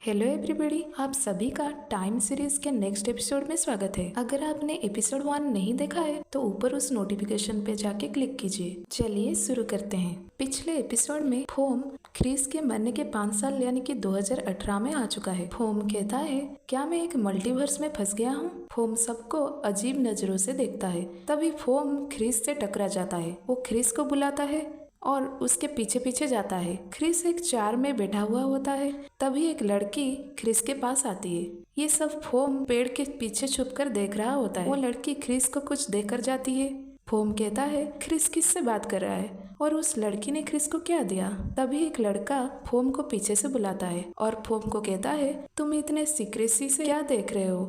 Hello everybody, आप सभी का टाइम सीरीज के नेक्स्ट एपिसोड में स्वागत है। अगर आपने एपिसोड 1 नहीं देखा है तो ऊपर उस नोटिफिकेशन पे जाके क्लिक कीजिए। चलिए शुरू करते हैं। पिछले एपिसोड में फोम क्रिस के मरने के 5 साल यानी कि 2018 में आ चुका है। फोम कहता है, क्या मैं एक मल्टीवर्स में फंस गया हूँ? फोम सबको अजीब नजरों से देखता है। तभी फोम क्रिस से टकरा जाता है। वो क्रिस को बुलाता है और उसके पीछे पीछे जाता है। क्रिस एक चार में बैठा हुआ होता है। तभी एक लड़की क्रिस के पास आती है। ये सब फोम पेड़ के पीछे छुपकर देख रहा होता है। वो लड़की क्रिस को कुछ देकर जाती है। फोम कहता है, क्रिस किससे बात कर रहा है और उस लड़की ने क्रिस को क्या दिया? तभी एक लड़का फोम को पीछे से बुलाता है और फोम को कहता है, तुम इतने सीक्रेसी से क्या देख रहे हो?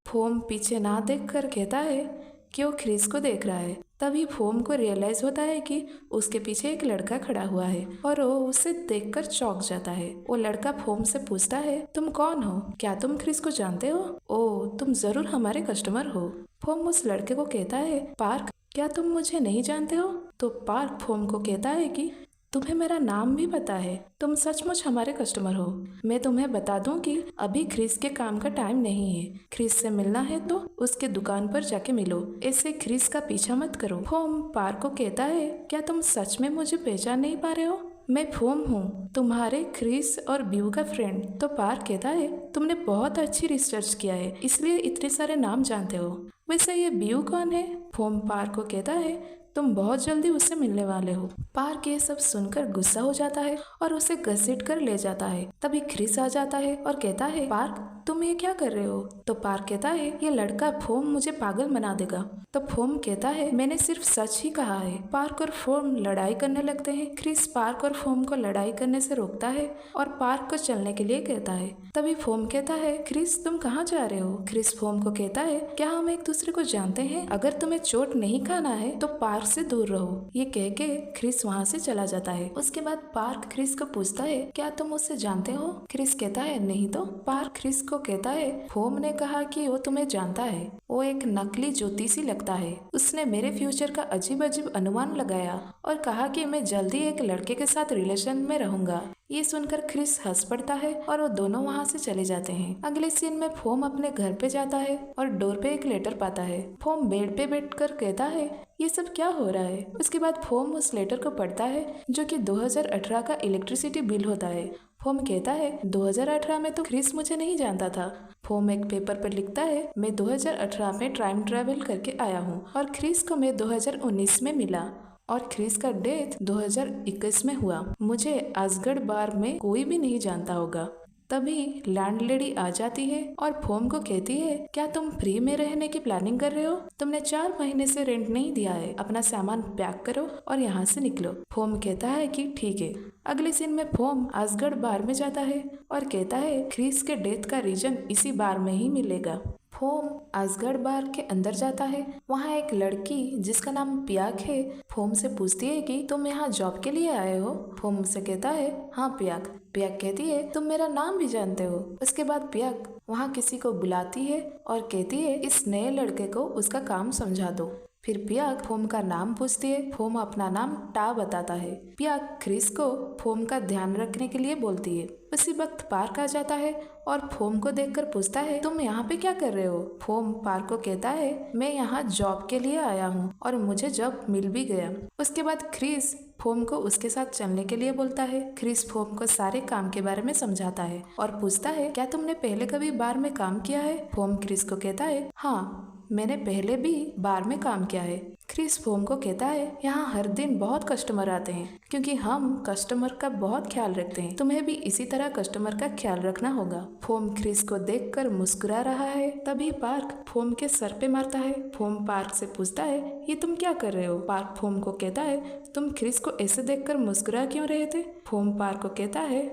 फोम पीछे ना देखकर कहता है कि वो क्रिस को देख रहा है। तभी फोम को रियलाइज होता है कि उसके पीछे एक लड़का खड़ा हुआ है और वो उसे देखकर चौंक जाता है। वो लड़का फोम से पूछता है, तुम कौन हो? क्या तुम क्रिस को जानते हो? ओह, तुम जरूर हमारे कस्टमर हो। फोम उस लड़के को कहता है, पार्क, क्या तुम मुझे नहीं जानते हो? तो पार्क फोम को कहता है कि तुम्हें मेरा नाम भी पता है, तुम सचमुच हमारे कस्टमर हो। मैं तुम्हें बता दूं कि अभी क्रिस के काम का टाइम नहीं है। क्रिस से मिलना है तो उसके दुकान पर जाके मिलो, ऐसे क्रिस का पीछा मत करो। फोम पार्क को कहता है, क्या तुम सच में मुझे पहचान नहीं पा रहे हो? मैं फोम हूँ, तुम्हारे क्रिस और ब्यू का फ्रेंड। तो पार्क कहता है, तुमने बहुत अच्छी रिसर्च किया है, इसलिए इतने सारे नाम जानते हो। वैसे ये ब्यू कौन है? फोम पार्क को कहता है, तुम बहुत जल्दी उससे मिलने वाले हो। पार्क ये सब सुनकर गुस्सा हो जाता है और उसे घसीट कर ले जाता है। तभी क्रिस आ जाता है और कहता है, पार्क, तुम ये क्या कर रहे हो? तो पार्क कहता है, ये लड़का फोम मुझे पागल बना देगा। तो फोम कहता है, मैंने सिर्फ सच ही कहा है। पार्क और फोम लड़ाई करने लगते हैं। क्रिस पार्क और फोम को लड़ाई करने से रोकता है और पार्क को चलने के लिए कहता है। तभी फोम कहता है, क्रिस तुम कहाँ जा रहे हो? क्रिस फोम को कहता है, क्या हम एक दूसरे को जानते हैं? अगर तुम्हें चोट नहीं खाना है तो पार्क से दूर रहो। ये कह के क्रिस वहाँ से चला जाता है। उसके बाद पार्क क्रिस को पूछता है, क्या तुम उससे जानते हो? क्रिस कहता है, नहीं तो। पार्क क्रिस को कहता है, फोम ने कहा कि वो तुम्हें जानता है। वो एक नकली ज्योतिषी लगता है। उसने मेरे फ्यूचर का अजीब अजीब अनुमान लगाया और कहा कि मैं जल्दी एक लड़के के साथ रिलेशन में रहूंगा। ये सुनकर क्रिस हंस पड़ता है और वो दोनों वहाँ से चले जाते हैं। अगले सीन में फोम अपने घर पे जाता है और डोर पे एक लेटर पाता है। फोम बेड पे बैठकर कहता है, ये सब क्या हो रहा है? उसके बाद फोम उस लेटर को पढ़ता है जो कि 2018 का इलेक्ट्रिसिटी बिल होता है। फोम कहता है, 2018 में तो क्रिस मुझे नहीं जानता था। फोम एक पेपर पर लिखता है, मैं 2018 में टाइम ट्रैवल करके आया हूँ और क्रिस को मैं 2019 में मिला और क्रिस का डेथ 2021 में हुआ। मुझे असगढ़ बार में कोई भी नहीं जानता होगा। तभी लैंडलेडी आ जाती है और फोम को कहती है, क्या तुम फ्री में रहने की प्लानिंग कर रहे हो? तुमने 4 महीने से रेंट नहीं दिया है। अपना सामान पैक करो और यहाँ से निकलो। फोम कहता है कि ठीक है। अगले सीन में फोम असगढ़ बार में जाता है और कहता है, क्रिस के डेथ का रीजन इसी बार में ही मिलेगा। फोम असगढ़ बार के अंदर जाता है। वहाँ एक लड़की जिसका नाम पियाक है फोम से पूछती है कि तुम यहाँ जॉब के लिए आए हो? फोम से कहता है, हाँ पियाक। पियाक कहती है, तुम मेरा नाम भी जानते हो? उसके बाद पियाक वहाँ किसी को बुलाती है और कहती है, इस नए लड़के को उसका काम समझा दो। फिर पियाक फोम का नाम पूछती है। फोम अपना नाम टा बताता है। पियाक क्रिस को फोम का ध्यान रखने के लिए बोलती है। उसी वक्त पार्क आ जाता है और फोम को देखकर पूछता है, तुम यहाँ पे क्या कर रहे हो? फोम पार्क को कहता है, मैं यहाँ जॉब के लिए आया हूँ और मुझे जॉब मिल भी गया। उसके बाद क्रिस फोम को उसके साथ चलने के लिए बोलता है। क्रिस फोम को सारे काम के बारे में समझाता है और पूछता है, क्या तुमने पहले कभी बार में काम किया है? फोम क्रिस को कहता है, हाँ, मैंने पहले भी बार में काम किया है। क्रिस फोम को कहता है, यहाँ हर दिन बहुत कस्टमर आते हैं क्योंकि हम कस्टमर का बहुत ख्याल रखते हैं। तुम्हें भी इसी तरह कस्टमर का ख्याल रखना होगा। फोम क्रिस को देखकर मुस्कुरा रहा है। तभी पार्क फोम के सर पे मारता है। फोम पार्क से पूछता है, ये तुम क्या कर रहे हो? पार्क फोम को कहता है, तुम क्रिस को ऐसे देखकर मुस्कुरा क्यों रहे थे? फोम पार्क को कहता है,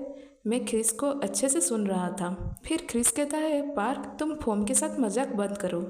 मैं क्रिस को अच्छे से सुन रहा था। फिर क्रिस कहता है, पार्क तुम फोम के साथ मजाक बंद करो।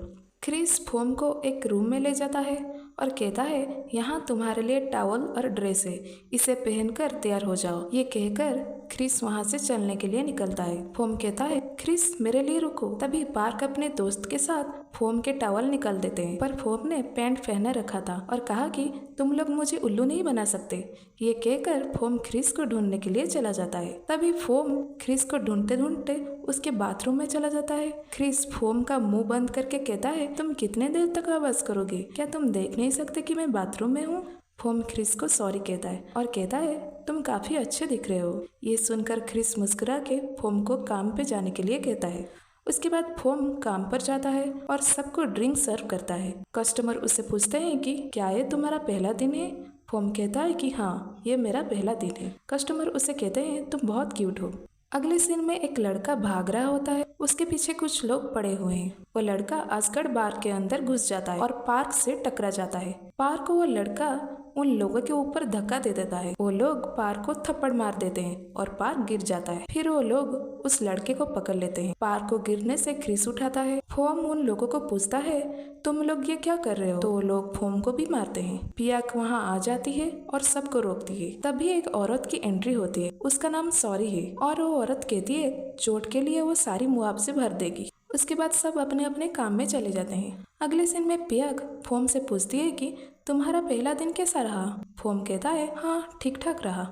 क्रिस फोम को एक रूम में ले जाता है और कहता है, यहाँ तुम्हारे लिए टॉवल और ड्रेस है, इसे पहनकर तैयार हो जाओ। ये कहकर क्रिस वहाँ से चलने के लिए निकलता है। फोम कहता है क्रिस मेरे लिए रुको। तभी पार्क अपने दोस्त के साथ फोम के टॉवल निकाल देते हैं, पर फोम ने पैंट पहने रखा था और कहा कि तुम लोग मुझे उल्लू नहीं बना सकते। ये कहकर फोम क्रिस को ढूंढने के लिए चला जाता है। तभी फोम क्रिस को ढूंढते ढूंढते उसके बाथरूम में चला जाता है। क्रिस फोम का मुंह बंद करके कहता है तुम कितने देर तक आवाज करोगे, क्या तुम देख नहीं सकते कि मैं बाथरूम में हूँ। फोम क्रिस को सॉरी कहता है और कहता है तुम काफी अच्छे दिख रहे हो। ये सुनकर क्रिस मुस्कुरा के फोम को काम पे जाने के लिए कहता है। उसके बाद फोम काम पर जाता है और सबको ड्रिंक सर्व करता है। कस्टमर उससे पूछते हैं कि क्या ये तुम्हारा पहला दिन है। फोम कहता है कि हाँ ये मेरा पहला दिन है। कस्टमर उसे कहते हैं तुम बहुत क्यूट हो। अगले सीन में एक लड़का भाग रहा होता है, उसके पीछे कुछ लोग पड़े हुए हैं। वो लड़का असगढ़ बार के अंदर घुस जाता है और पार्क से टकरा जाता है। पार्क को वो लड़का उन लोगों के ऊपर धक्का दे देता है। वो लोग पार्क को थप्पड़ मार देते हैं और पार्क गिर जाता है। फिर वो लोग उस लड़के को पकड़ लेते हैं। पार्क को गिरने से क्रिस उठाता है। फोम उन लोगों को पूछता है तुम लोग ये क्या कर रहे हो, तो वो लोग फोम को भी मारते हैं। पियाक वहाँ आ जाती है और सबको रोकती है। तभी एक औरत की एंट्री होती है, उसका नाम सॉरी है और वो औरत कहती है चोट के लिए वो सारी मुआवजे भर देगी। उसके बाद सब अपने अपने काम में चले जाते हैं। अगले सीन में पियाक फोम से पूछती है कि तुम्हारा पहला दिन कैसा रहा। फोम कहता है हाँ ठीक ठाक रहा।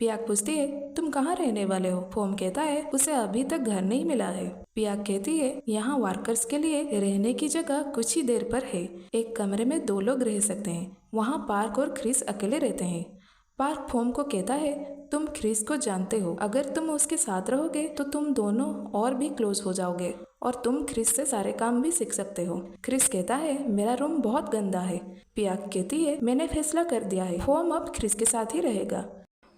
पियाक पूछती है तुम कहाँ रहने वाले हो। फोम कहता है उसे अभी तक घर नहीं मिला है। पियाक कहती है यहाँ वर्कर्स के लिए रहने की जगह कुछ ही देर पर है, एक कमरे में 2 लोग रह सकते हैं। वहाँ पार्क और क्रिस अकेले रहते हैं। पार्क फोम को कहता है तुम क्रिस को जानते हो, अगर तुम उसके साथ रहोगे तो तुम दोनों और भी क्लोज हो जाओगे और तुम क्रिस से सारे काम भी सीख सकते हो। क्रिस कहता है मेरा रूम बहुत गंदा है। पियाक कहती है मैंने फैसला कर दिया है, फोम अब क्रिस के साथ ही रहेगा।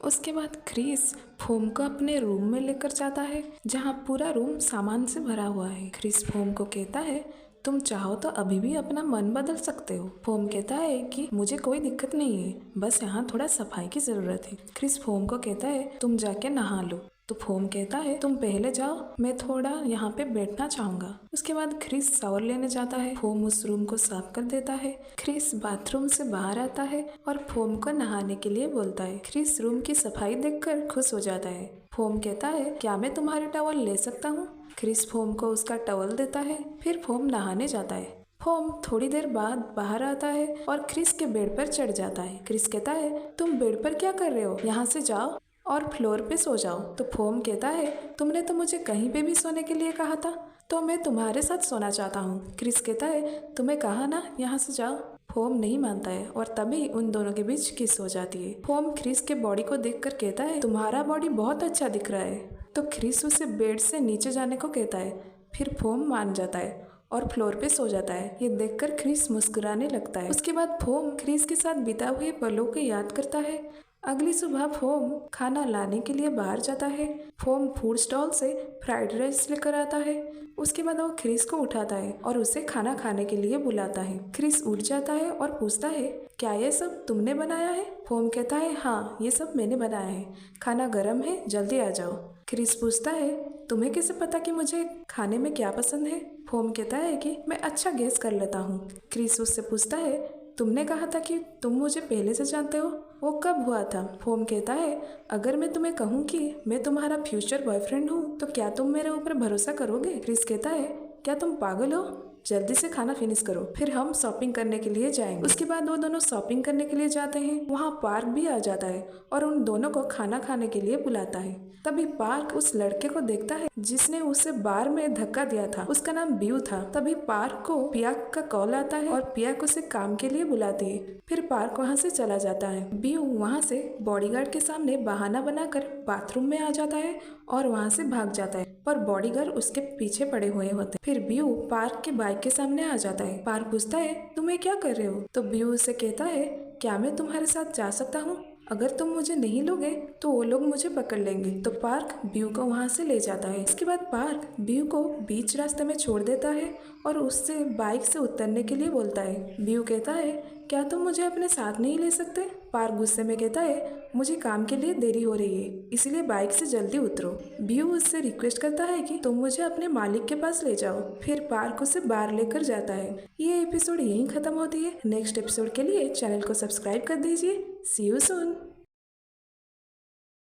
उसके बाद क्रिस फोम को अपने रूम में लेकर जाता है, जहाँ पूरा रूम सामान से भरा हुआ है। क्रिस फोम को कहता है तुम चाहो तो अभी भी अपना मन बदल सकते हो। फोम कहता है कि मुझे कोई दिक्कत नहीं है, बस यहाँ थोड़ा सफाई की जरूरत है। क्रिस फोम को कहता है तुम जाके नहा लो, तो फोम कहता है तुम पहले जाओ, मैं थोड़ा यहाँ पे बैठना चाहूंगा। उसके बाद क्रिस शावर लेने जाता है। फोम उस रूम को साफ कर देता है। क्रिस बाथरूम से बाहर आता है और फोम को नहाने के लिए बोलता है। क्रिस रूम की सफाई देखकर खुश हो जाता है। फोम कहता है क्या मैं तुम्हारे टॉवल ले सकता हूँ। क्रिस फोम को उसका टॉवल देता है। फिर फोम नहाने जाता है। फोम थोड़ी देर बाद बाहर आता है और क्रिस के बेड पर चढ़ जाता है। क्रिस कहता है तुम बेड पर क्या कर रहे हो, यहाँ से जाओ और फ्लोर पे सो जाओ। तो फोम कहता है तुमने तो मुझे कहीं पे भी सोने के लिए कहा था, तो मैं तुम्हारे साथ सोना चाहता हूँ। क्रिस कहता है तुम्हें कहा ना यहाँ से जाओ। फोम नहीं मानता है और तभी उन दोनों के बीच किस हो जाती है। फोम क्रिस के बॉडी को देखकर कहता है तुम्हारा बॉडी बहुत अच्छा दिख रहा है। तो क्रिस उसे बेड से नीचे जाने को कहता है। फिर फोम मान जाता है और फ्लोर पे सो जाता है। ये देखकर क्रिस मुस्कुराने लगता है। उसके बाद फोम क्रिस के साथ बिता हुए पलों को याद करता है। अगली सुबह फोम खाना लाने के लिए बाहर जाता है। फोम फूड स्टॉल से फ्राइड राइस लेकर आता है। उसके बाद वो क्रिस को उठाता है और उसे खाना खाने के लिए बुलाता है। क्रिस उठ जाता है और पूछता है क्या ये सब तुमने बनाया है। फोम कहता है हाँ ये सब मैंने बनाया है, खाना गर्म है, जल्दी आ जाओ। क्रिस पूछता है तुम्हें कैसे पता कि मुझे खाने में क्या पसंद है। फोम कहता है कि मैं अच्छा गेस कर लेता हूँ। क्रिस उससे पूछता है तुमने कहा था कि तुम मुझे पहले से जानते हो, वो कब हुआ था। फोम कहता है अगर मैं तुम्हें कहूँ कि मैं तुम्हारा फ्यूचर बॉयफ्रेंड हूँ तो क्या तुम मेरे ऊपर भरोसा करोगे। क्रिस कहता है क्या तुम पागल हो, जल्दी से खाना फिनिश करो, फिर हम शॉपिंग करने के लिए जाएंगे। उसके बाद वो दोनों शॉपिंग करने के लिए जाते हैं। वहाँ पार्क भी आ जाता है और उन दोनों को खाना खाने के लिए बुलाता है। तभी पार्क उस लड़के को देखता है जिसने उसे बार में धक्का दिया था, उसका नाम ब्यू था। तभी पार्क को पियाक का कॉल आता है और पियाक उसे काम के लिए बुलाती है। फिर पार्क वहाँ से चला जाता है। ब्यू वहाँ से बॉडीगार्ड के सामने बहाना बनाकर बाथरूम में आ जाता है और वहाँ से भाग जाता है, पर बॉडीगार्ड उसके पीछे पड़े हुए होते। फिर ब्यू पार्क के बाइक के सामने आ जाता है। पार्क पूछता है तुम्हें क्या कर रहे हो। तो ब्यू उसे कहता है क्या मैं तुम्हारे साथ जा सकता हूँ, अगर तुम मुझे नहीं लोगे तो वो लोग मुझे पकड़ लेंगे। तो पार्क ब्यू को वहाँ से ले जाता है। इसके बाद पार्क ब्यू को बीच रास्ते में छोड़ देता है और उससे बाइक से उतरने के लिए बोलता है। ब्यू कहता है क्या तुम मुझे अपने साथ नहीं ले सकते। पार्क गुस्से में कहता है मुझे काम के लिए देरी हो रही है, इसलिए बाइक से जल्दी उतरो। ब्यू उससे रिक्वेस्ट करता है कि तुम मुझे अपने मालिक के पास ले जाओ। फिर पार्क उसे बाहर लेकर जाता है। ये एपिसोड यहीं खत्म होती है। नेक्स्ट एपिसोड के लिए चैनल को सब्सक्राइब कर दीजिए। सी यू सून।